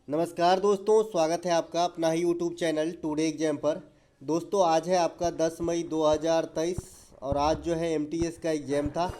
नमस्कार दोस्तों, स्वागत है आपका अपना ही यूट्यूब चैनल टुडे एग्जाम पर। दोस्तों आज है आपका 10 मई 2023 और आज जो है एमटीएस का एग्ज़ाम था।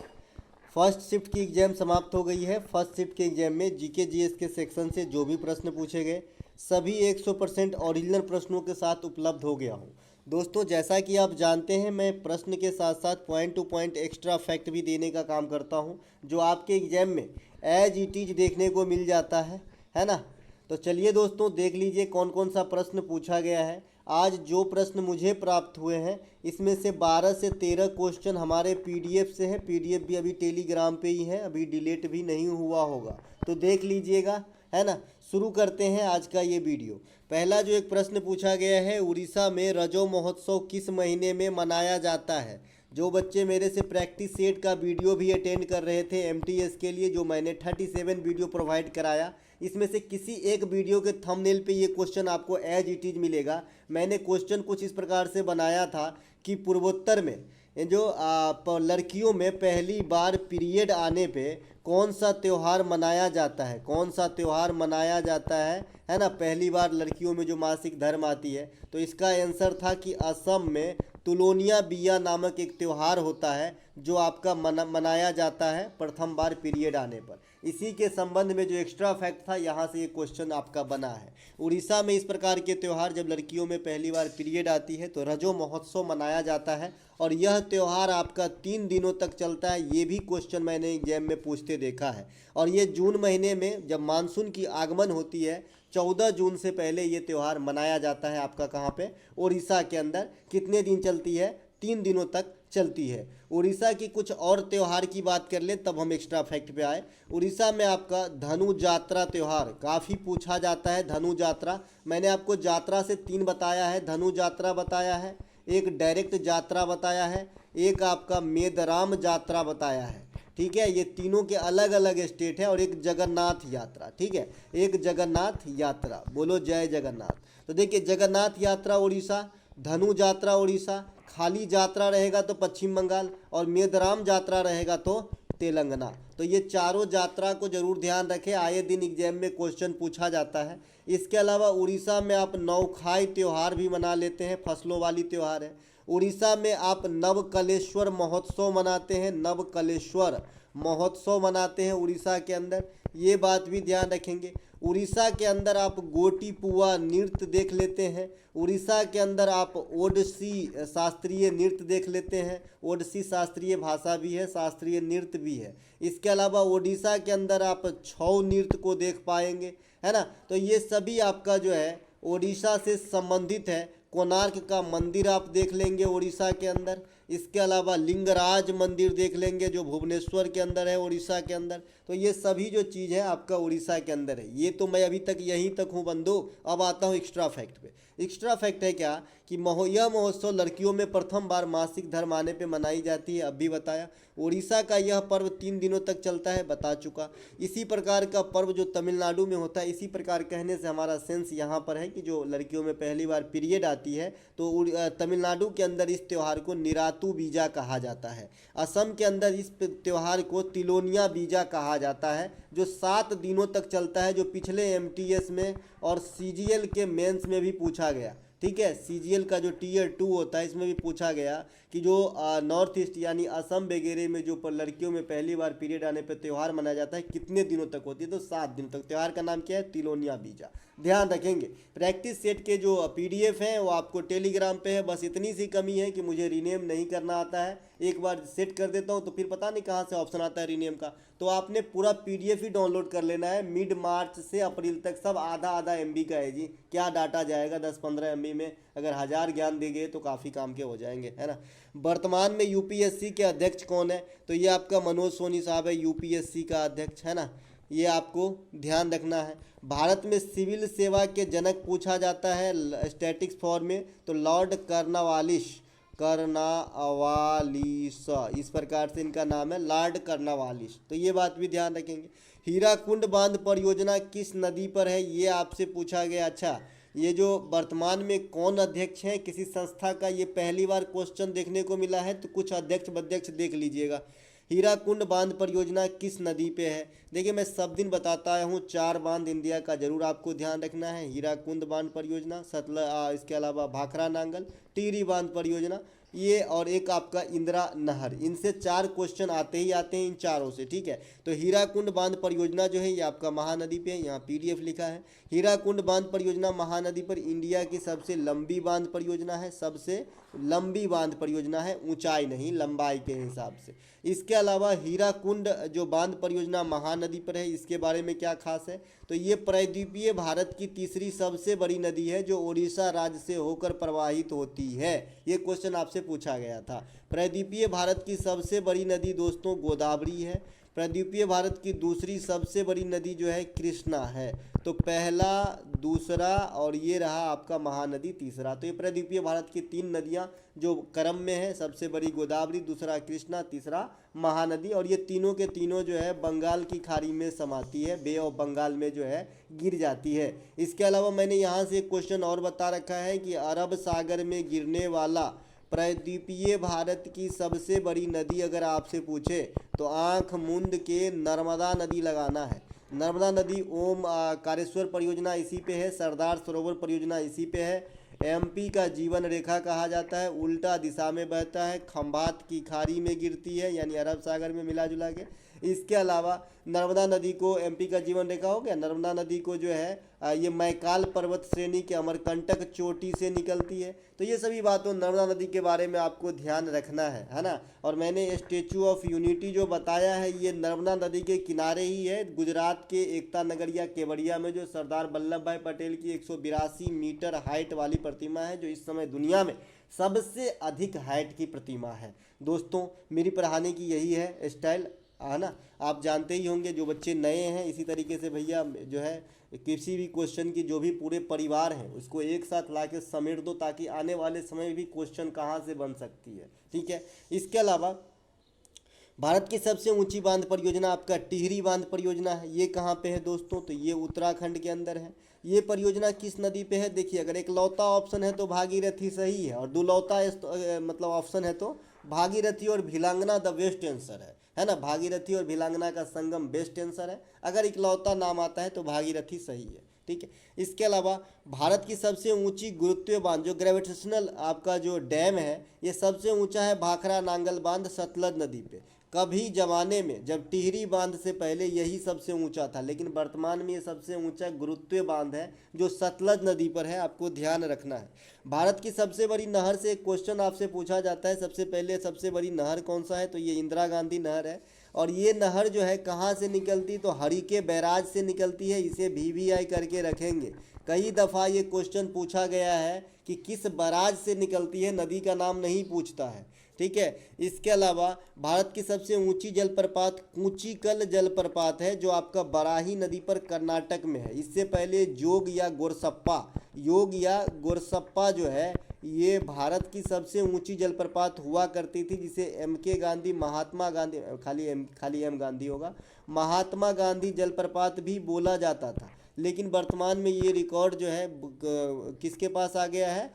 फर्स्ट शिफ्ट की एग्ज़ाम समाप्त हो गई है। फर्स्ट शिफ्ट के एग्ज़ाम में जीके जीएस के सेक्शन से जो भी प्रश्न पूछे गए सभी 100% ओरिजिनल प्रश्नों के साथ उपलब्ध हो गया हूँ। दोस्तों जैसा कि आप जानते हैं, मैं प्रश्न के साथ साथ point two point extra fact भी देने का काम करता हूँ, जो आपके एग्ज़ाम में एज इट इज़ देखने को मिल जाता है ना। तो चलिए दोस्तों देख लीजिए कौन कौन सा प्रश्न पूछा गया है। आज जो प्रश्न मुझे प्राप्त हुए हैं इसमें से 12 से 13 क्वेश्चन हमारे पीडीएफ से है। पीडीएफ भी अभी टेलीग्राम पे ही है, अभी डिलीट भी नहीं हुआ होगा, तो देख लीजिएगा, है ना। शुरू करते हैं आज का ये वीडियो। पहला जो एक प्रश्न पूछा गया है, उड़ीसा में रजो महोत्सव किस महीने में मनाया जाता है। जो बच्चे मेरे से प्रैक्टिस सेट का वीडियो भी अटेंड कर रहे थे एमटीएस के लिए, जो मैंने 37 वीडियो प्रोवाइड कराया, इसमें से किसी एक वीडियो के थंबनेल पे ये क्वेश्चन आपको एज इट इज़ मिलेगा। मैंने क्वेश्चन कुछ इस प्रकार से बनाया था कि पूर्वोत्तर में जो लड़कियों में पहली बार पीरियड आने पे कौन सा त्यौहार मनाया जाता है, कौन सा त्यौहार मनाया जाता है ना। पहली बार लड़कियों में जो मासिक धर्म आती है, तो इसका आंसर था कि असम में तुलोनिया बिया नामक एक त्यौहार होता है जो आपका मनाया जाता है प्रथम बार पीरियड आने पर। इसी के संबंध में जो एक्स्ट्रा फैक्ट था, यहाँ से ये क्वेश्चन आपका बना है। उड़ीसा में इस प्रकार के त्यौहार जब लड़कियों में पहली बार पीरियड आती है तो रजो महोत्सव मनाया जाता है, और यह त्यौहार आपका 3 दिनों तक चलता है। ये भी क्वेश्चन मैंने एग्जाम में पूछते देखा है। और ये जून महीने में जब मानसून की आगमन होती है, 14 जून से पहले ये त्यौहार मनाया जाता है आपका कहाँ पे, उड़ीसा के अंदर। कितने दिन चलती है? 3 दिनों तक चलती है। उड़ीसा की कुछ और त्यौहार की बात कर लें तब हम एक्स्ट्रा फैक्ट पे आए। उड़ीसा में आपका धनु जात्रा त्यौहार काफ़ी पूछा जाता है। धनु जात्रा मैंने आपको जात्रा से 3 बताया है, धनु जात्रा बताया है, एक डायरेक्ट यात्रा बताया है, एक आपका मेदराम यात्रा बताया है। ठीक है, ये तीनों के अलग अलग स्टेट है। और एक जगन्नाथ यात्रा, ठीक है, एक जगन्नाथ यात्रा, बोलो जय जगन्नाथ। तो देखिए, जगन्नाथ यात्रा उड़ीसा, धनु यात्रा उड़ीसा, खाली यात्रा रहेगा तो पश्चिम बंगाल, और मेदराम यात्रा रहेगा तो तेलंगाना। तो ये चारों यात्रा को जरूर ध्यान रखें, आए दिन एग्जाम में क्वेश्चन पूछा जाता है। इसके अलावा उड़ीसा में आप नौखाई त्यौहार भी मना लेते हैं, फसलों वाली त्यौहार है। उड़ीसा में आप नवकलेश्वर महोत्सव मनाते हैं, नवकलेश्वर महोत्सव मनाते हैं उड़ीसा के अंदर, ये बात भी ध्यान रखेंगे। उड़ीसा के अंदर आप गोटी पुआ नृत्य देख लेते हैं। उड़ीसा के अंदर आप ओडिसी शास्त्रीय नृत्य देख लेते हैं। ओडिसी शास्त्रीय भाषा भी है, शास्त्रीय नृत्य भी है। इसके अलावा उड़ीसा के अंदर आप छऊ नृत्य को देख पाएंगे, है ना। तो ये सभी आपका जो है उड़ीसा से संबंधित है। कोणार्क का मंदिर आप देख लेंगे उड़ीसा के अंदर। इसके अलावा लिंगराज मंदिर देख लेंगे जो भुवनेश्वर के अंदर है उड़ीसा के अंदर। तो ये सभी जो चीज़ है आपका उड़ीसा के अंदर है। ये तो मैं अभी तक यहीं तक हूँ बंधु। अब आता हूँ एक्स्ट्रा फैक्ट पे। एक्स्ट्रा फैक्ट है क्या कि यह महोत्सव लड़कियों में प्रथम बार मासिक धर्म आने पे मनाई जाती है, अब भी बताया। उड़ीसा का यह पर्व 3 दिनों तक चलता है, बता चुका। इसी प्रकार का पर्व जो तमिलनाडु में होता है, इसी प्रकार कहने से हमारा सेंस यहाँ पर है कि जो लड़कियों में पहली बार पीरियड आती है तो तमिलनाडु के अंदर इस त्यौहार को निरातु बीजा कहा जाता है। असम के अंदर इस त्यौहार को तिलोनिया बीजा कहा जाता है, जो 7 दिनों तक चलता है, जो पिछले एमटीएस में और सीजीएल के मेंस में भी पूछा गया। ठीक है, सीजीएल का जो टीयर 2 होता है इसमें भी पूछा गया कि जो नॉर्थ ईस्ट यानी असम वगैरह में जो पर लड़कियों में पहली बार पीरियड आने पर त्यौहार मनाया जाता है, कितने दिनों तक होती है, तो 7 दिन तक। त्यौहार का नाम क्या है? तिलोनिया बीजा। ध्यान रखेंगे। प्रैक्टिस सेट के जो पीडीएफ हैं वो आपको टेलीग्राम पे है। बस इतनी सी कमी है कि मुझे रीनेम नहीं करना आता है। एक बार सेट कर देता हूँ तो फिर पता नहीं कहाँ से ऑप्शन आता है रीनेम का। तो आपने पूरा पीडीएफ ही डाउनलोड कर लेना है। मिड मार्च से अप्रैल तक सब आधा आधा एमबी का है जी। क्या डाटा जाएगा 10-15 एमबी में? अगर 1000 ज्ञान देंगे तो काफ़ी काम के हो जाएंगे, है ना। वर्तमान में यूपीएससी के अध्यक्ष कौन है? तो ये आपका मनोज सोनी साहब है, यूपीएससी का अध्यक्ष, है ना। ये आपको ध्यान रखना है। भारत में सिविल सेवा के जनक पूछा जाता है स्टैटिक्स फॉर्म में, तो लॉर्ड कर्नवालिस, कर्नावालिस, इस प्रकार से इनका नाम है, लॉर्ड कर्नवालिस। तो ये बात भी ध्यान रखेंगे। हीराकुंड बांध परियोजना किस नदी पर है? ये आपसे पूछा गया। अच्छा, ये जो वर्तमान में कौन अध्यक्ष हैं किसी संस्था का, ये पहली बार क्वेश्चन देखने को मिला है, तो कुछ अध्यक्ष देख लीजिएगा। हीराकुंड बांध परियोजना किस नदी पे है? देखिए मैं सब दिन बताता आया हूँ, 4 बांध इंडिया का जरूर आपको ध्यान रखना है। हीराकुंड बांध परियोजना, इसके अलावा भाखड़ा नांगल, टिहरी बांध परियोजना, ये और एक आपका इंदिरा नहर। इनसे 4 क्वेश्चन आते ही आते हैं इन चारों से, ठीक है। तो हीराकुंड बांध परियोजना जो है ये आपका महानदी पे है, यहाँ पीडीएफ लिखा है। हीराकुंड बांध परियोजना महानदी पर इंडिया की सबसे लंबी बांध परियोजना है, सबसे लंबी बांध परियोजना है, ऊंचाई नहीं लंबाई के हिसाब से। इसके अलावा हीराकुंड जो बांध परियोजना महानदी पर है, इसके बारे में क्या खास है? तो ये प्रायद्वीपीय भारत की तीसरी सबसे बड़ी नदी है जो उड़ीसा राज्य से होकर प्रवाहित होती है। ये क्वेश्चन आपसे पूछा गया था। प्रायद्वीपीय भारत की सबसे बड़ी नदी दोस्तों गोदावरी है। प्रायद्वीपीय भारत की दूसरी सबसे बड़ी नदी जो है कृष्णा है। तो पहला, दूसरा और ये रहा आपका महानदी तीसरा। तो ये प्रायद्वीपीय भारत की 3 नदियां जो क्रम में है, सबसे बड़ी गोदावरी, दूसरा कृष्णा, तीसरा महानदी। और ये तीनों के तीनों जो है बंगाल की खाड़ी में समाती है, बे ऑफ बंगाल में जो है गिर जाती है। इसके अलावा मैंने यहाँ से एक क्वेश्चन और बता रखा है कि अरब सागर में गिरने वाला प्रायद्वीपीय भारत की सबसे बड़ी नदी अगर आपसे पूछे तो आंख मूंद के नर्मदा नदी लगाना है। नर्मदा नदी ओम कारेश्वर परियोजना इसी पे है, सरदार सरोवर परियोजना इसी पे है, एमपी का जीवन रेखा कहा जाता है, उल्टा दिशा में बहता है, खंभात की खाड़ी में गिरती है यानी अरब सागर में मिला जुला के। इसके अलावा नर्मदा नदी को, एमपी का जीवन रेखा हो गया, नर्मदा नदी को जो है ये मैकाल पर्वत श्रेणी के अमरकंटक चोटी से निकलती है। तो ये सभी बातों नर्मदा नदी के बारे में आपको ध्यान रखना है ना। और मैंने स्टेचू ऑफ यूनिटी जो बताया है ये नर्मदा नदी के किनारे ही है, गुजरात के एकता नगर या केवड़िया में, जो सरदार वल्लभ भाई पटेल की 182 मीटर हाइट वाली प्रतिमा है, जो इस समय दुनिया में सबसे अधिक हाइट की प्रतिमा है। दोस्तों मेरी पढ़ाने की यही है स्टाइल, है ना। आप जानते ही होंगे, जो बच्चे नए हैं इसी तरीके से भैया जो है किसी भी क्वेश्चन की जो भी पूरे परिवार हैं उसको एक साथ ला के समेट दो, ताकि आने वाले समय में भी क्वेश्चन कहाँ से बन सकती है, ठीक है। इसके अलावा भारत की सबसे ऊंची बांध परियोजना आपका टिहरी बांध परियोजना है। ये कहाँ पे है दोस्तों? तो ये उत्तराखंड के अंदर है। ये परियोजना किस नदी पे है? देखिए अगर एक लौता ऑप्शन है तो भागीरथी सही है, और दुलौता मतलब ऑप्शन है तो भागीरथी और भिलांगना द बेस्ट आंसर है ना। भागीरथी और भिलांगना का संगम बेस्ट आंसर है। अगर इकलौता नाम आता है तो भागीरथी सही है, ठीक है। इसके अलावा भारत की सबसे ऊंची गुरुत्वीय बांध जो ग्रेविटेशनल आपका जो डैम है, ये सबसे ऊंचा है भाखड़ा नांगल बांध सतलज नदी पे। कभी ज़माने में जब टिहरी बांध से पहले यही सबसे ऊंचा था, लेकिन वर्तमान में ये सबसे ऊंचा गुरुत्वीय बांध है जो सतलज नदी पर है, आपको ध्यान रखना है। भारत की सबसे बड़ी नहर से एक क्वेश्चन आपसे पूछा जाता है, सबसे पहले सबसे बड़ी नहर कौन सा है? तो ये इंदिरा गांधी नहर है। और ये नहर जो है कहाँ से निकलती? तो हरिके बैराज से निकलती है। इसे VVI करके रखेंगे। कई दफ़ा ये क्वेश्चन पूछा गया है कि किस बैराज से निकलती है, नदी का नाम नहीं पूछता है, ठीक है। इसके अलावा भारत की सबसे ऊंची जलप्रपात कूचिकल जलप्रपात है, जो आपका बराही नदी पर कर्नाटक में है। इससे पहले योग या गोरसप्पा जो है ये भारत की सबसे ऊंची जलप्रपात हुआ करती थी, जिसे MK गांधी, महात्मा गांधी, खाली M गांधी होगा, महात्मा गांधी जलप्रपात भी बोला जाता था। लेकिन वर्तमान में ये रिकॉर्ड जो है किसके पास आ गया है?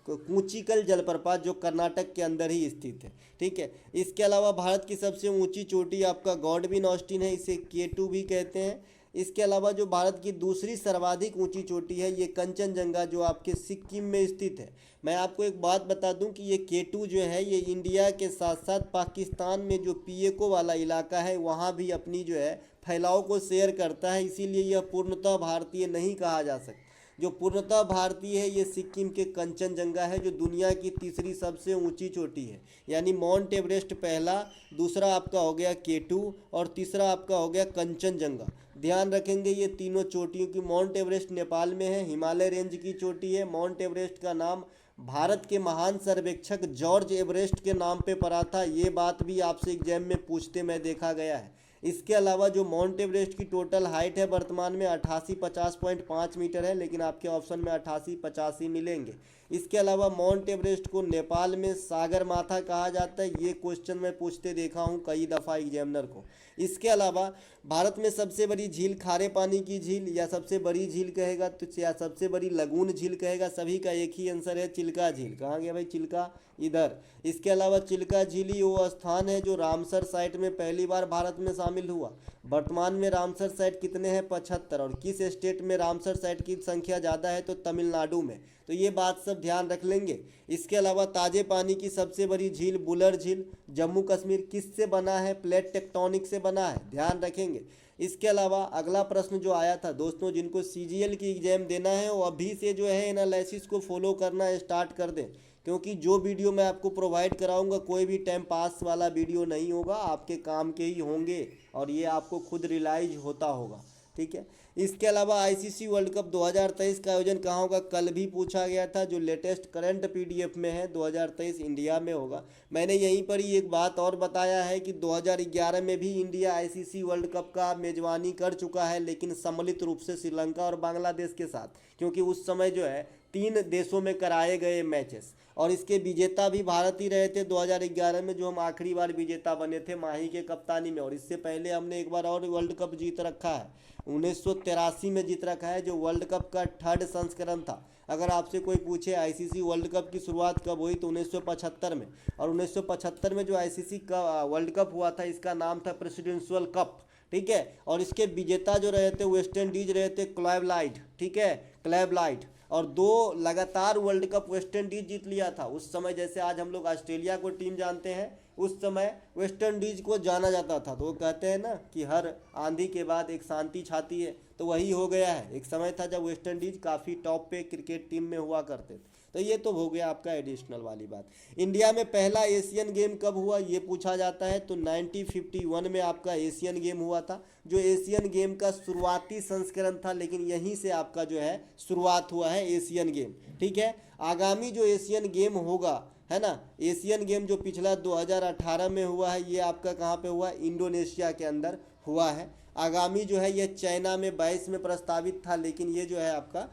कूचिकल जलप्रपात, जो कर्नाटक के अंदर ही स्थित है, ठीक है। इसके अलावा भारत की सबसे ऊंची चोटी आपका गॉडविन ऑस्टिन है, इसे K2 भी कहते हैं। इसके अलावा जो भारत की दूसरी सर्वाधिक ऊंची चोटी है ये कंचनजंगा, जो आपके सिक्किम में स्थित है। मैं आपको एक बात बता दूं कि ये K2 जो है ये इंडिया के साथ साथ पाकिस्तान में जो PACO वाला इलाका है वहाँ भी अपनी जो है फैलाव को शेयर करता है, इसीलिए यह पूर्णतः भारतीय नहीं कहा जा सकता। जो पूर्णतः भारतीय है ये सिक्किम के कंचनजंगा है, जो दुनिया की तीसरी सबसे ऊंची चोटी है। यानी माउंट एवरेस्ट पहला, दूसरा आपका हो गया K2 और तीसरा आपका हो गया कंचनजंगा। ध्यान रखेंगे ये तीनों चोटियों की। माउंट एवरेस्ट नेपाल में है, हिमालय रेंज की चोटी है। माउंट एवरेस्ट का नाम भारत के महान सर्वेक्षक जॉर्ज एवरेस्ट के नाम पे पड़ा था, ये बात भी आपसे एग्जाम में पूछते मैं देखा गया है। इसके अलावा जो माउंट एवरेस्ट की टोटल हाइट है वर्तमान में 8850.5 मीटर है, लेकिन आपके ऑप्शन में 8885 मिलेंगे। इसके अलावा माउंट एवरेस्ट को नेपाल में सागर माथा कहा जाता है, ये क्वेश्चन मैं पूछते देखा हूँ कई दफ़ा एग्जामिनर को। इसके अलावा भारत में सबसे बड़ी झील खारे पानी की झील या सबसे बड़ी झील कहेगा तो या सबसे बड़ी लगून झील कहेगा, सभी का एक ही आंसर है चिल्का झील। कहाँ गया भाई चिल्का, इधर। इसके अलावा चिल्का झील ही वो स्थान है जो रामसर साइट में पहली बार भारत में शामिल हुआ। वर्तमान में रामसर साइट कितने हैं, 75। और किस स्टेट में रामसर साइट की संख्या ज़्यादा है, तो तमिलनाडु में। तो ये बात सब ध्यान रख लेंगे। इसके अलावा ताजे पानी की सबसे बड़ी झील बुलर झील जम्मू कश्मीर किससे बना है, प्लेट टेक्टोनिक से बना है, ध्यान रखेंगे। इसके अलावा अगला प्रश्न जो आया था दोस्तों, जिनको सीजीएल की एग्जाम देना है वो अभी से जो है एनालिसिस को फॉलो करना स्टार्ट कर दें, क्योंकि जो वीडियो मैं आपको प्रोवाइड कराऊंगा कोई भी टाइम पास वाला वीडियो नहीं होगा, आपके काम के ही होंगे और ये आपको खुद रियलाइज होता होगा, ठीक है। इसके अलावा आईसीसी वर्ल्ड कप 2023 का आयोजन कहाँ होगा, कल भी पूछा गया था। जो लेटेस्ट करंट पीडीएफ में है 2023 इंडिया में होगा। मैंने यहीं पर ही एक बात और बताया है कि 2011 में भी इंडिया आईसीसी वर्ल्ड कप का मेजबानी कर चुका है, लेकिन सम्मिलित रूप से श्रीलंका और बांग्लादेश के साथ, क्योंकि उस समय जो है 3 देशों में कराए गए मैचेस और इसके विजेता भी भारत ही रहे थे 2011 में, जो हम आखिरी बार विजेता बने थे माही के कप्तानी में। और इससे पहले हमने एक बार और वर्ल्ड कप जीत रखा है, 1983 में जीत रखा है, जो वर्ल्ड कप का 3rd संस्करण था। अगर आपसे कोई पूछे आईसीसी वर्ल्ड कप की शुरुआत कब हुई, तो 1975 में। और 1975 में जो आईसीसी का वर्ल्ड कप हुआ था इसका नाम था प्रेसिडेंशियल कप, ठीक है। और इसके विजेता जो रहे थे वेस्ट इंडीज रहे थे, क्लाइव लाइट, ठीक है, क्लाइव लाइट। और 2 लगातार वर्ल्ड कप वेस्ट इंडीज जीत लिया था। उस समय जैसे आज हम लोग ऑस्ट्रेलिया को टीम जानते हैं, उस समय वेस्ट इंडीज को जाना जाता था। तो वो कहते हैं ना कि हर आंधी के बाद एक शांति छाती है, तो वही हो गया है। एक समय था जब वेस्ट इंडीज काफ़ी टॉप पे क्रिकेट टीम में हुआ करते थे। तो ये तो हो गया आपका एडिशनल वाली बात। इंडिया में पहला एशियन गेम कब हुआ ये पूछा जाता है, तो 1951 में आपका एशियन गेम हुआ था, जो एशियन गेम का शुरुआती संस्करण था, लेकिन यहीं से आपका जो है शुरुआत हुआ है एशियन गेम, ठीक है। आगामी जो एशियन गेम होगा, है ना, एशियन गेम जो पिछला 2018 में हुआ है, ये आपका कहाँ पे हुआ, इंडोनेशिया के अंदर हुआ है। आगामी जो है ये चाइना में 22 में प्रस्तावित था, लेकिन ये जो है आपका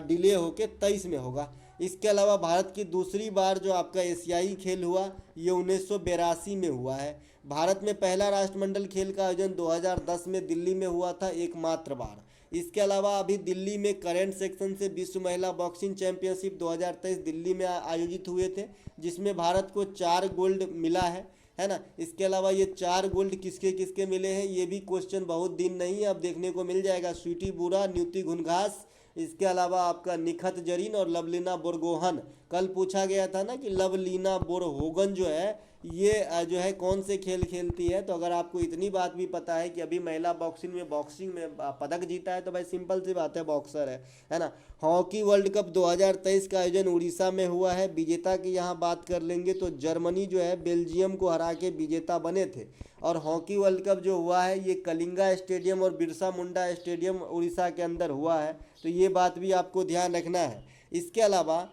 डिले होके 23 में होगा। इसके अलावा भारत की दूसरी बार जो आपका एशियाई खेल हुआ ये 1982 में हुआ है। भारत में पहला राष्ट्रमंडल खेल का आयोजन 2010 में दिल्ली में हुआ था, एकमात्र बार। इसके अलावा अभी दिल्ली में करेंट सेक्शन से विश्व महिला बॉक्सिंग चैंपियनशिप 2023 दिल्ली में आयोजित हुए थे, जिसमें भारत को 4 गोल्ड मिला है ना। इसके अलावा ये 4 गोल्ड किसके किसके मिले हैं ये भी क्वेश्चन बहुत दिन नहीं है, अब देखने को मिल जाएगा। स्वीटी बुरा, न्यूति घुनघास, इसके अलावा आपका निखत जरीन और लवलीना बोरगोहन। कल पूछा गया था ना कि लवलीना बोरगोहन जो है ये जो है कौन से खेल खेलती है। तो अगर आपको इतनी बात भी पता है कि अभी महिला बॉक्सिंग में पदक जीता है, तो भाई सिंपल सी बात है, बॉक्सर है ना। हॉकी वर्ल्ड कप 2023 का आयोजन उड़ीसा में हुआ है। विजेता की यहाँ बात कर लेंगे तो जर्मनी जो है बेल्जियम को हरा के विजेता बने थे। और हॉकी वर्ल्ड कप जो हुआ है ये कलिंगा स्टेडियम और बिरसा मुंडा स्टेडियम उड़ीसा के अंदर हुआ है, तो ये बात भी आपको ध्यान रखना है। इसके अलावा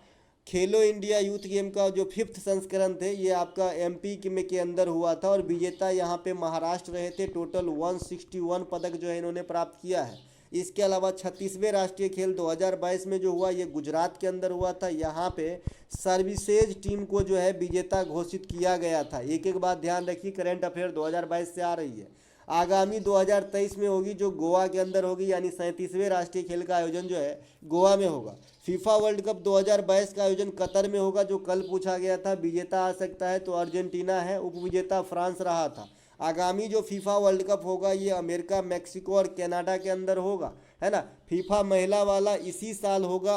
खेलो इंडिया यूथ गेम का जो 5th संस्करण थे ये आपका एमपी के अंदर हुआ था और विजेता यहाँ पे महाराष्ट्र रहे थे। टोटल 161 पदक जो है इन्होंने प्राप्त किया है। इसके अलावा 36वें राष्ट्रीय खेल 2022 में जो हुआ ये गुजरात के अंदर हुआ था। यहाँ पे सर्विसेज टीम को जो है विजेता घोषित किया गया था। एक एक बात ध्यान रखिए, करंट अफेयर 2022 से आ रही है। आगामी 2023 में होगी जो गोवा के अंदर होगी, यानी 37वें राष्ट्रीय खेल का आयोजन जो है गोवा में होगा। फीफा वर्ल्ड कप 2022 का आयोजन कतर में होगा, जो कल पूछा गया था। विजेता आ सकता है तो अर्जेंटीना है, उपविजेता फ्रांस रहा था। आगामी जो फीफा वर्ल्ड कप होगा ये अमेरिका, मैक्सिको और कनाडा के अंदर होगा, है ना। फीफा महिला वाला इसी साल होगा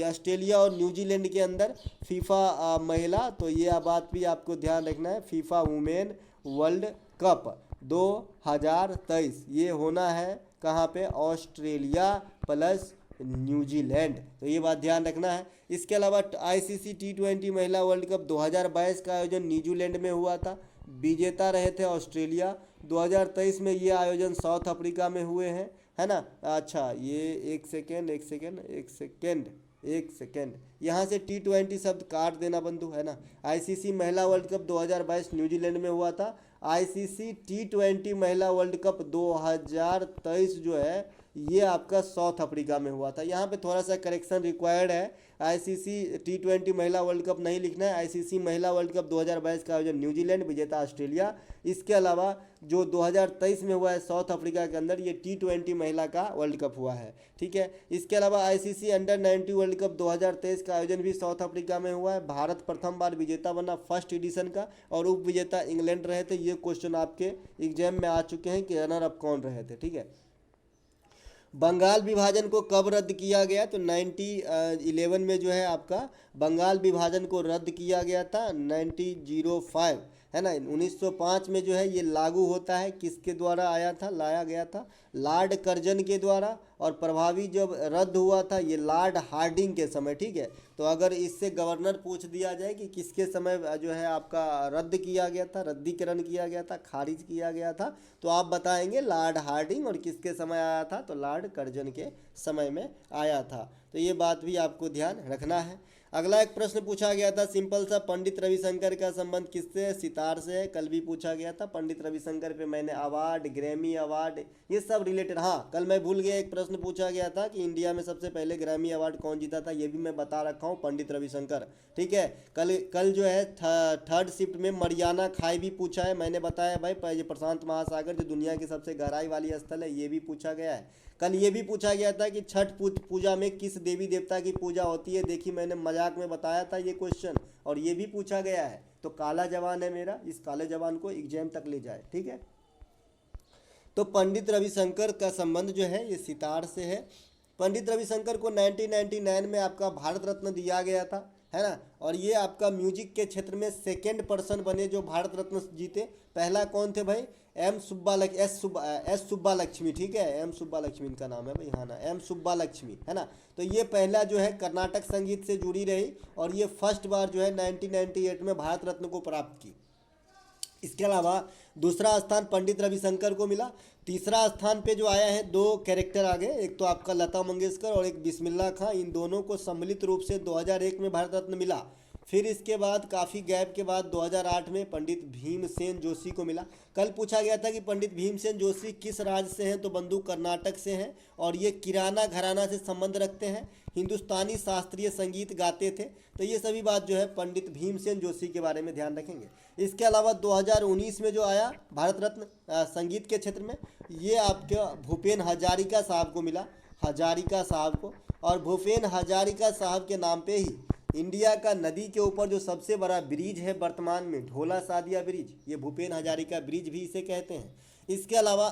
ऑस्ट्रेलिया और न्यूजीलैंड के अंदर फीफा महिला। तो ये बात भी आपको ध्यान रखना है। फीफा वुमेन वर्ल्ड कप 2023 ये होना है कहाँ पे, ऑस्ट्रेलिया प्लस न्यूजीलैंड, तो ये बात ध्यान रखना है। इसके अलावा आईसीसी T20 महिला वर्ल्ड कप 2022 का आयोजन न्यूजीलैंड में हुआ था, विजेता रहे थे ऑस्ट्रेलिया। 2023 में ये आयोजन साउथ अफ्रीका में हुए हैं, है ना। अच्छा ये एक सेकेंड यहाँ से T20 शब्द काट देना बंधु, है ना। आईसीसी महिला वर्ल्ड कप 2022 न्यूजीलैंड में हुआ था। आईसीसी T20 महिला वर्ल्ड कप 2023 जो है ये आपका साउथ अफ्रीका में हुआ था। यहाँ पे थोड़ा सा करेक्शन रिक्वायर्ड है। आईसीसी T20 महिला वर्ल्ड कप नहीं लिखना है, आईसीसी महिला वर्ल्ड कप 2022 का आयोजन न्यूजीलैंड, विजेता ऑस्ट्रेलिया। इसके अलावा जो 2023 में हुआ है साउथ अफ्रीका के अंदर, ये T20 महिला का वर्ल्ड कप हुआ है, ठीक है। इसके अलावा आईसीसी अंडर-19 वर्ल्ड कप 2023 का आयोजन भी साउथ अफ्रीका में हुआ है। भारत प्रथम बार विजेता बना फर्स्ट एडिशन का, और उप विजेता इंग्लैंड रहे थे। ये क्वेश्चन आपके एग्जाम में आ चुके हैं कि रनर अप कौन रहे थे, ठीक है। बंगाल विभाजन को कब रद्द किया गया? तो 1911 में जो है आपका बंगाल विभाजन को रद्द किया गया था, 1905 है ना। 1905 में जो है ये लागू होता है। किसके द्वारा आया था, लाया गया था? लॉर्ड कर्जन के द्वारा। और प्रभावी जब रद्द हुआ था ये लॉर्ड हार्डिंग के समय, ठीक है। तो अगर इससे गवर्नर पूछ दिया जाए कि किसके समय जो है आपका रद्द किया गया था, रद्दीकरण किया गया था, खारिज किया गया था, तो आप बताएंगे लॉर्ड हार्डिंग। और किसके समय आया था? तो लॉर्ड कर्जन के समय में आया था। तो ये बात भी आपको ध्यान रखना है। अगला एक प्रश्न पूछा गया था सिंपल सा, पंडित रविशंकर का संबंध किससे है? सितार से है। कल भी पूछा गया था। पंडित रविशंकर पे मैंने अवार्ड, ग्रैमी अवार्ड, ये सब रिलेटेड। हाँ, कल मैं भूल गया, एक प्रश्न पूछा गया था कि इंडिया में सबसे पहले ग्रैमी अवार्ड कौन जीता था, ये भी मैं बता रखा हूँ, पंडित रविशंकर, ठीक है। कल जो है थर्ड शिफ्ट में मरियाना खाई भी पूछा है। मैंने बताया भाई ये प्रशांत महासागर जो दुनिया की सबसे गहराई वाली स्थल है, ये भी पूछा गया है। कल ये भी पूछा गया था कि छठ पूजा में किस देवी देवता की पूजा होती है। देखिए मैंने मजाक में बताया था ये क्वेश्चन, और ये भी पूछा गया है। तो काला जवान है मेरा, इस काले जवान को एग्जाम तक ले जाए, ठीक है। तो पंडित रविशंकर का संबंध जो है ये सितार से है। पंडित रविशंकर को 1999 में आपका भारत रत्न दिया गया था, है ना। और ये आपका म्यूजिक के क्षेत्र में सेकेंड पर्सन बने जो भारत रत्न जीते। पहला कौन थे भाई? एस सुब्बा लक्ष्मी, ठीक है। एम सुब्बा लक्ष्मी इनका नाम है भाई, हाँ ना, एम सुब्बा लक्ष्मी, है ना। तो ये पहला जो है कर्नाटक संगीत से जुड़ी रही, और ये फर्स्ट बार जो है 1998 में भारत रत्न को प्राप्त की। इसके अलावा दूसरा स्थान पंडित रविशंकर को मिला। तीसरा स्थान पे जो आया है, दो कैरेक्टर आ गए, एक तो आपका लता मंगेशकर और एक बिस्मिल्लाह खां। इन दोनों को सम्मिलित रूप से 2001 में भारत रत्न मिला। फिर इसके बाद काफ़ी गैप के बाद 2008 में पंडित भीमसेन जोशी को मिला। कल पूछा गया था कि पंडित भीमसेन जोशी किस राज्य से हैं, तो बंधु कर्नाटक से हैं, और ये किराना घराना से संबंध रखते हैं, हिंदुस्तानी शास्त्रीय संगीत गाते थे। तो ये सभी बात जो है पंडित भीमसेन जोशी के बारे में ध्यान रखेंगे। इसके अलावा 2019 में जो आया भारत रत्न संगीत के क्षेत्र में, ये आपके भूपेन हजारिका साहब को मिला, हजारिका साहब को। और भूपेन हजारिका साहब के नाम पे ही इंडिया का नदी के ऊपर जो सबसे बड़ा ब्रिज है वर्तमान में, ढोला सादिया ब्रिज, ये भूपेन हजारिका ब्रिज भी इसे कहते हैं। इसके अलावा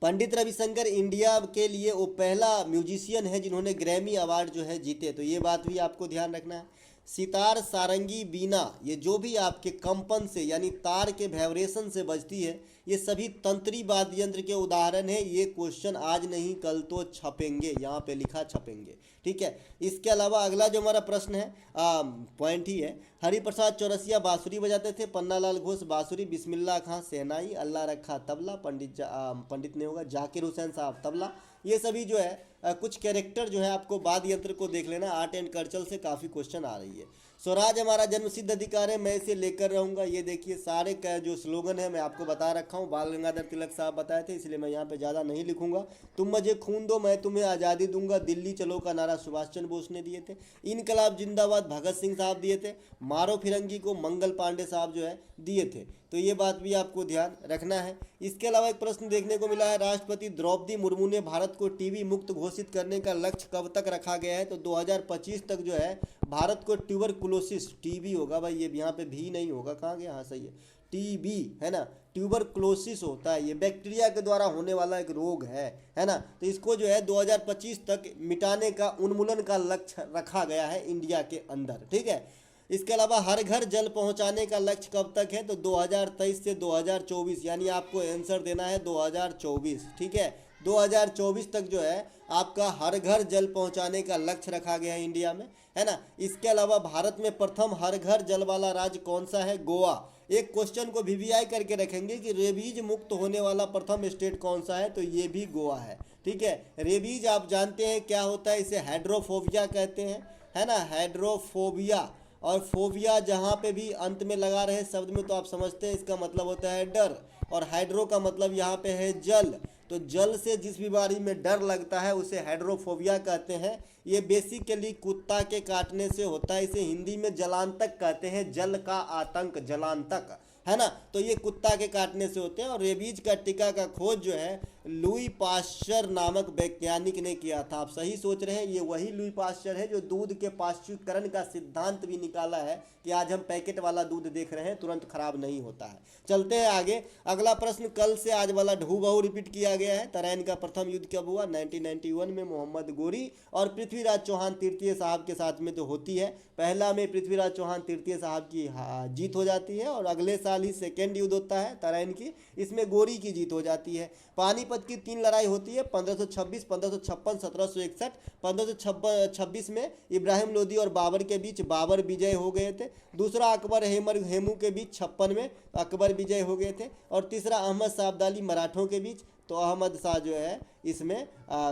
पंडित रविशंकर इंडिया के लिए वो पहला म्यूजिशियन है जिन्होंने ग्रैमी अवार्ड जो है जीते। तो ये बात भी आपको ध्यान रखना है। सितार, सारंगी, बीना, ये जो भी आपके कंपन से यानी तार के वाइब्रेशन से बजती है, ये सभी तंत्री वाद्य यंत्र के उदाहरण है। ये क्वेश्चन आज नहीं कल तो छपेंगे, यहाँ पे लिखा छपेंगे, ठीक है। इसके अलावा अगला जो हमारा प्रश्न है, पॉइंट ही है, हरिप्रसाद चौरसिया बांसुरी बजाते थे, पन्नालाल घोष बांसुरी, बिस्मिल्लाह खां शहनाई, अल्लाह रखा तबला, पंडित ने होगा जाकिर हुसैन साहब तबला। ये सभी जो है कुछ कैरेक्टर जो है आपको वाद्य यंत्र को देख लेना, आर्ट एंड कल्चर से काफ़ी क्वेश्चन आ रही है। स्वराज हमारा जन्मसिद्ध अधिकार है, मैं इसे लेकर रहूँगा। ये देखिए सारे का जो स्लोगन है मैं आपको बता रखा हूँ, बाल गंगाधर तिलक साहब बताए थे, इसलिए मैं यहाँ पे ज़्यादा नहीं लिखूंगा। तुम मुझे खून दो मैं तुम्हें आज़ादी दूंगा, दिल्ली चलो का नारा सुभाष चंद्र बोस ने दिए थे। इनकलाब जिंदाबाद भगत सिंह साहब दिए थे। मारो फिरंगी को मंगल पांडे साहब जो है दिए थे। तो ये बात भी आपको ध्यान रखना है। इसके अलावा एक प्रश्न देखने को मिला है, राष्ट्रपति द्रौपदी मुर्मू ने भारत को टीबी मुक्त घोषित करने का लक्ष्य कब तक रखा गया है? तो 2025 तक जो है भारत को ट्यूबरकुलोसिस, टीबी होगा भाई, ये यहाँ पे भी नहीं होगा, कहाँ गया, हाँ सही है, टीबी है ना, ट्यूबरकुलोसिस होता है, ये बैक्टीरिया के द्वारा होने वाला एक रोग है ना। तो इसको जो है 2025 तक मिटाने का, उन्मूलन का लक्ष्य रखा गया है इंडिया के अंदर, ठीक है। इसके अलावा हर घर जल पहुंचाने का लक्ष्य कब तक है? तो 2023 से 2024, यानी आपको आंसर देना है 2024, ठीक है। 2024 तक जो है आपका हर घर जल पहुंचाने का लक्ष्य रखा गया है इंडिया में, है ना। इसके अलावा भारत में प्रथम हर घर जल वाला राज्य कौन सा है? गोवा। एक क्वेश्चन को वीवीआई करके रखेंगे कि रेबीज मुक्त होने वाला प्रथम स्टेट कौन सा है? तो ये भी गोवा है, ठीक है। रेबीज आप जानते हैं क्या होता है, इसे हाइड्रोफोबिया कहते हैं, है ना, हाइड्रोफोबिया। और फोबिया जहाँ पे भी अंत में लगा रहे शब्द में तो आप समझते हैं इसका मतलब होता है डर, और हाइड्रो का मतलब यहाँ पे है जल, तो जल से जिस बीमारी में डर लगता है उसे हाइड्रोफोबिया कहते हैं। ये बेसिकली कुत्ता के काटने से होता है। इसे हिंदी में जलांतक कहते हैं, जल का आतंक, जलांतक, है ना। तो ये कुत्ता के काटने से होते हैं। और रेबीज का टीका का खोज जो है लुई पाश्चर नामक वैज्ञानिक ने किया था। आप सही सोच रहे हैं, ये वही लुई पाश्चर है जो दूध के पाश्चुरीकरण का सिद्धांत भी निकाला है कि आज हम पैकेट वाला दूध देख रहे हैं तुरंत खराब नहीं होता है। चलते हैं आगे। अगला प्रश्न कल से आज वाला हूबहू रिपीट किया गया है। तराइन का प्रथम युद्ध कब हुआ? 1991 में मोहम्मद गोरी और पृथ्वीराज चौहान तृतीय साहब के साथ में तो होती है। पहला में पृथ्वीराज चौहान तृतीय साहब की जीत हो जाती है और अगले साल ही सेकेंड युद्ध होता है तराइन की, इसमें गोरी की जीत हो जाती है। पानीपत की 3 लड़ाई होती है, 1526, 1556, 1761। 1526 में इब्राहिम लोदी और बाबर के बीच बाबर विजय हो गए थे। दूसरा अकबर हेमू के बीच 56 में अकबर विजय हो गए थे। और तीसरा अहमद शाह अब्दाली मराठों के बीच, तो अहमद शाह जो है इसमें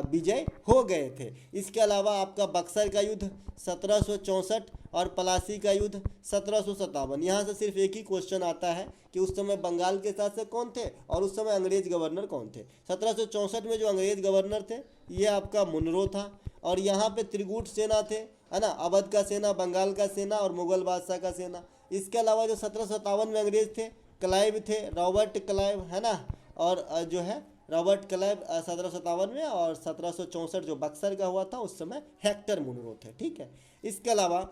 विजय हो गए थे। इसके अलावा आपका बक्सर का युद्ध 1764 और पलासी का युद्ध 1757। यहाँ से सिर्फ एक ही क्वेश्चन आता है कि उस समय बंगाल के शासक कौन थे और उस समय अंग्रेज गवर्नर कौन थे। 1764 में जो अंग्रेज गवर्नर थे ये आपका मुनरो था और यहाँ पे त्रिगुट सेना थे, है ना, अवध का सेना, बंगाल का सेना और मुगल बादशाह का सेना। इसके अलावा जो 1757 में अंग्रेज थे, क्लाइव थे, रॉबर्ट क्लाइव, है ना, और जो है रॉबर्ट क्लाइव 1757 में, और 1764 जो बक्सर का हुआ था उस समय हेक्टर मुनरो थे। ठीक है। इसके अलावा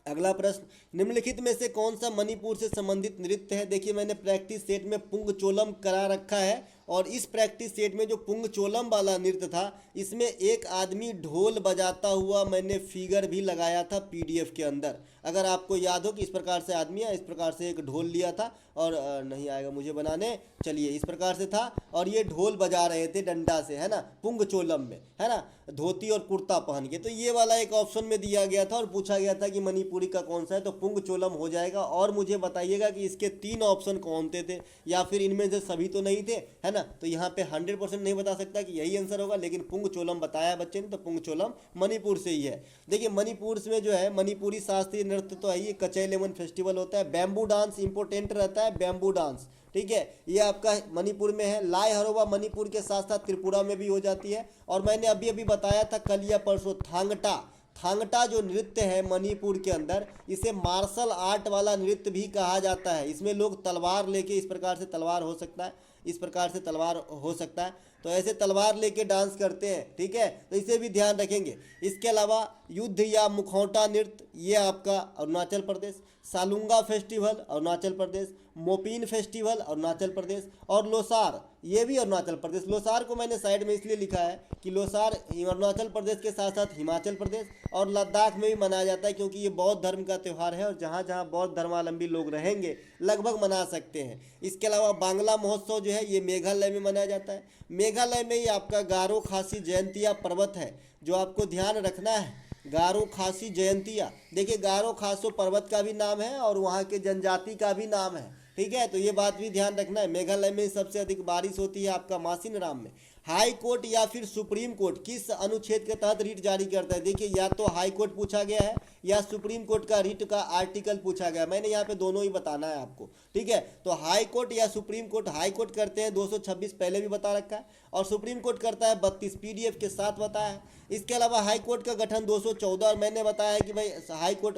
अगला प्रश्न, निम्नलिखित में से कौन सा मणिपुर से संबंधित नृत्य है? देखिए मैंने प्रैक्टिस सेट में पुंगचोलम करा रखा है और इस प्रैक्टिस सेट में जो पुंगचोलम वाला नृत्य था इसमें एक आदमी ढोल बजाता हुआ मैंने फिगर भी लगाया था पीडीएफ के अंदर। अगर आपको याद हो कि इस प्रकार से आदमी है, इस प्रकार से एक ढोल लिया था और नहीं आएगा मुझे बनाने, चलिए इस प्रकार से था और ये ढोल बजा रहे थे डंडा से, है ना, पुंगचोलम में, है ना, धोती और कुर्ता पहन के। तो ये वाला एक ऑप्शन में दिया गया था और पूछा गया था कि मणिपुरी का कौन सा है, तो पुंगचोलम हो जाएगा। और मुझे बताइएगा कि इसके 3 ऑप्शन कौन थे या फिर इनमें से सभी तो नहीं थे, है ना। तो यहाँ पे 100% नहीं बता सकता कि यही आंसर होगा, लेकिन पुंगचोलम बताया बच्चे ने, तो पुंगचोलम मणिपुर से ही है। देखिए मणिपुर में जो है मणिपुरी शास्त्रीय नृत्य तो है ही, कचई लेमन फेस्टिवल होता है, बैम्बू डांस इंपोर्टेंट रहता है, बैम्बू डांस, ठीक है, ये आपका मणिपुर में है। लाई हरोबा मणिपुर के साथ साथ त्रिपुरा में भी हो जाती है। और मैंने अभी अभी बताया था कल या परसों, थांगटा जो नृत्य है मणिपुर के अंदर, इसे मार्शल आर्ट वाला नृत्य भी कहा जाता है। इसमें लोग तलवार लेके, इस प्रकार से तलवार हो सकता है, इस प्रकार से तलवार हो सकता है, तो ऐसे तलवार लेके डांस करते हैं। ठीक है, तो इसे भी ध्यान रखेंगे। इसके अलावा युद्ध या मुखौटा नृत्य, ये आपका अरुणाचल प्रदेश, सालुंगा फेस्टिवल अरुणाचल प्रदेश, मोपिन फेस्टिवल अरुणाचल प्रदेश, और लोसार ये भी अरुणाचल प्रदेश। लोसार को मैंने साइड में इसलिए लिखा है कि लोसार अरुणाचल प्रदेश के साथ साथ हिमाचल प्रदेश और लद्दाख में भी मनाया जाता है, क्योंकि ये बौद्ध धर्म का त्यौहार है और जहाँ जहाँ बौद्ध धर्मावलंबी लोग रहेंगे लगभग मना सकते हैं। इसके अलावा बांग्ला महोत्सव जो है ये मेघालय में मनाया जाता है। मेघालय में ही आपका गारो खासी जयंतिया पर्वत है, जो आपको ध्यान रखना है, गारो खासी जयंतिया। देखिए गारो खासो पर्वत का भी नाम है और वहाँ के जनजाति का भी नाम है। ठीक है, तो ये बात भी ध्यान रखना है। मेघालय में सबसे अधिक बारिश होती है आपका मासिनराम में। हाई कोर्ट या फिर सुप्रीम कोर्ट किस अनुच्छेद के तहत रिट जारी करता है? देखिए या तो हाई कोर्ट पूछा गया है या सुप्रीम कोर्ट का रिट का आर्टिकल पूछा गया है। मैंने यहाँ पे दोनों ही बताना है आपको। ठीक है, तो हाई कोर्ट या सुप्रीम कोर्ट, हाई कोर्ट करते हैं 226 पहले भी बता रखा है और सुप्रीम कोर्ट करता है 32 पीडीएफ के साथ बताया है। इसके अलावा हाई कोर्ट का गठन 214, और मैंने बताया है कि भाई हाई कोर्ट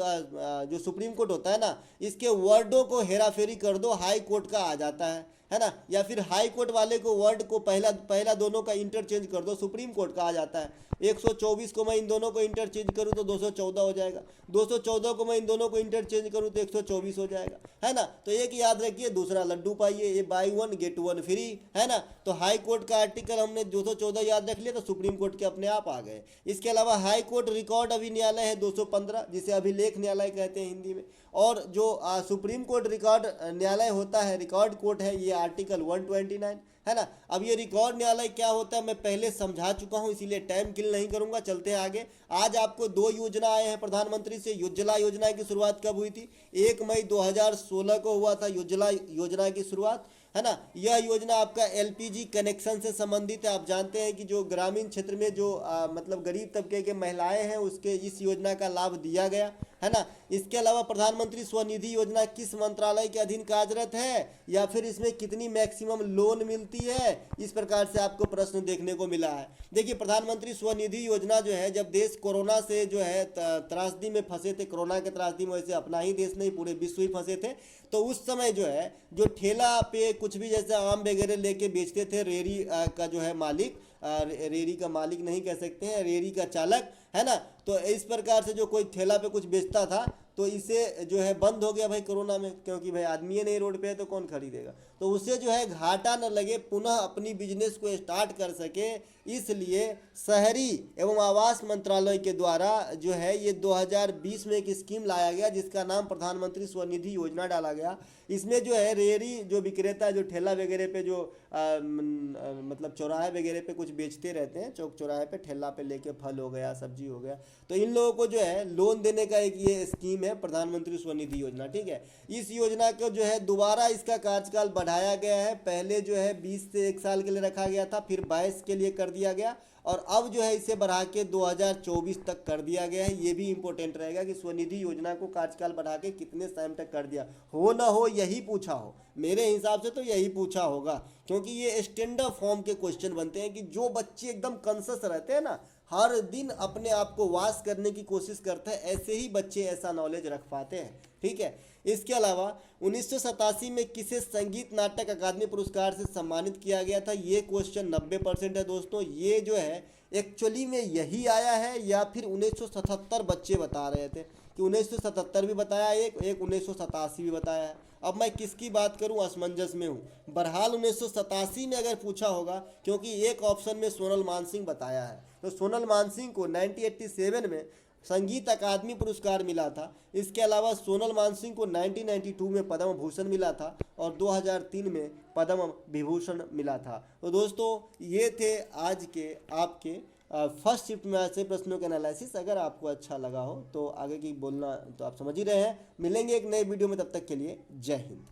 जो सुप्रीम कोर्ट होता है ना, इसके वर्डों को हेराफेरी कर दो, हाई कोर्ट का आ जाता है ना, या फिर हाई कोर्ट वाले को वर्ड को पहला दोनों का इंटरचेंज कर दो, सुप्रीम कोर्ट का आ जाता है। 124 को मैं इन दोनों को इंटरचेंज करूँ तो 214 हो जाएगा, 214 को मैं इन दोनों को इंटरचेंज करूँ तो 124 हो जाएगा, है ना। तो एक याद रखिए, दूसरा लड्डू पाइए, ये बाई 1 गेट 1 फ्री, है ना। तो हाई कोर्ट का आर्टिकल हमने 214 याद रख लिया तो सुप्रीम कोर्ट के अपने आप आ गए। इसके अलावा हाई कोर्ट रिकॉर्ड अभिन्यायालय है 215, जिसे अभिलेख न्यायालय कहते हैं हिंदी में। और जो सुप्रीम कोर्ट रिकॉर्ड न्यायालय होता है, रिकॉर्ड कोर्ट है, ये आर्टिकल 129, है ना। अब ये रिकॉर्ड न्यायालय क्या होता है मैं पहले समझा चुका हूँ, इसीलिए टाइम किल नहीं करूंगा। चलते हैं आगे। आज आपको 2 योजना आए हैं प्रधानमंत्री से। उज्ज्वला योजना की शुरुआत कब हुई थी? 1 मई 2016 को हुआ था उज्ज्वला योजना की शुरुआत। है ना। यह योजना आपका एलपीजी कनेक्शन से संबंधित है। आप जानते हैं कि जो ग्रामीण क्षेत्र में जो मतलब गरीब तबके के महिलाएं हैं उसके इस योजना का लाभ दिया गया, है ना। इसके अलावा प्रधानमंत्री स्वनिधि योजना किस मंत्रालय के अधीन कार्यरत है, या फिर इसमें कितनी मैक्सिमम लोन मिलती है, इस प्रकार से आपको प्रश्न देखने को मिला है। देखिए, प्रधानमंत्री स्वनिधि योजना जो है, जब देश कोरोना से जो है त्रासदी में फंसे थे, कोरोना के त्रासदी में, वैसे अपना ही देश नहीं पूरे विश्व ही फंसे थे, तो उस समय जो है जो ठेला पे कुछ भी जैसे आम वगैरह लेके बेचते थे, रेहड़ी का जो है मालिक, रेहड़ी का मालिक नहीं कह सकते हैं, रेहड़ी का चालक, है ना। तो इस प्रकार से जो कोई ठेला पे कुछ बेचता था तो इसे जो है बंद हो गया भाई कोरोना में, क्योंकि भाई आदमी ही नहीं रोड पे है तो कौन खरीदेगा। तो उसे जो है घाटा न लगे, पुनः अपनी बिजनेस को स्टार्ट कर सके, इसलिए शहरी एवं आवास मंत्रालय के द्वारा जो है ये 2020 में एक स्कीम लाया गया जिसका नाम प्रधानमंत्री स्वनिधि योजना डाला गया। इसमें जो है रेहड़ी जो विक्रेता जो ठेला वगैरह पे जो मतलब चौराहे वगैरह पे कुछ बेचते रहते हैं, चौक चौराहे पे ठेला पे लेके फल हो गया, सब्जी हो गया, तो इन लोगों को जो है लोन देने का एक ये स्कीम है प्रधानमंत्री स्वनिधि योजना, ठीक है। इस योजना को जो है दोबारा इसका कार्यकाल बढ़ाया गया है। पहले जो है 20 से 1 साल के लिए रखा गया था, फिर 22 के लिए कर दिया गया, और अब जो है इसे बढ़ा के 2024 तक कर दिया गया है। ये भी इंपॉर्टेंट रहेगा कि स्वनिधि योजना को कार्यकाल बढ़ा के कितने टाइम तक कर दिया, हो ना हो यही पूछा हो, मेरे हिसाब से तो यही पूछा होगा, क्योंकि ये स्टैंडर्ड फॉर्म के क्वेश्चन बनते हैं कि जो बच्चे एकदम कॉन्शियस रहते हैं ना, हर दिन अपने आप को वाश करने की कोशिश करते हैं, ऐसे ही बच्चे ऐसा नॉलेज रख पाते हैं, ठीक है। इसके अलावा 1987 में किसे संगीत नाटक अकादमी पुरस्कार से सम्मानित किया गया था, ये क्वेश्चन 90% है दोस्तों। ये जो है एक्चुअली में यही आया है या फिर 1977 बच्चे बता रहे थे कि 1977 भी बताया, एक 1987 भी बताया है। अब मैं किसकी बात करूं, असमंजस में हूं। बहरहाल 1987 में अगर पूछा होगा, क्योंकि एक ऑप्शन में सोनल मानसिंह बताया है, तो सोनल मानसिंह को 1987 में संगीत अकादमी पुरस्कार मिला था। इसके अलावा सोनल मानसिंह को 1992 में पद्म भूषण मिला था और 2003 में पद्म विभूषण मिला था। तो दोस्तों ये थे आज के आपके फर्स्ट शिफ्ट में ऐसे प्रश्नों के एनालिसिस। अगर आपको अच्छा लगा हो तो आगे की बोलना तो आप समझ ही रहे हैं। मिलेंगे एक नए वीडियो में, तब तक के लिए जय हिंद।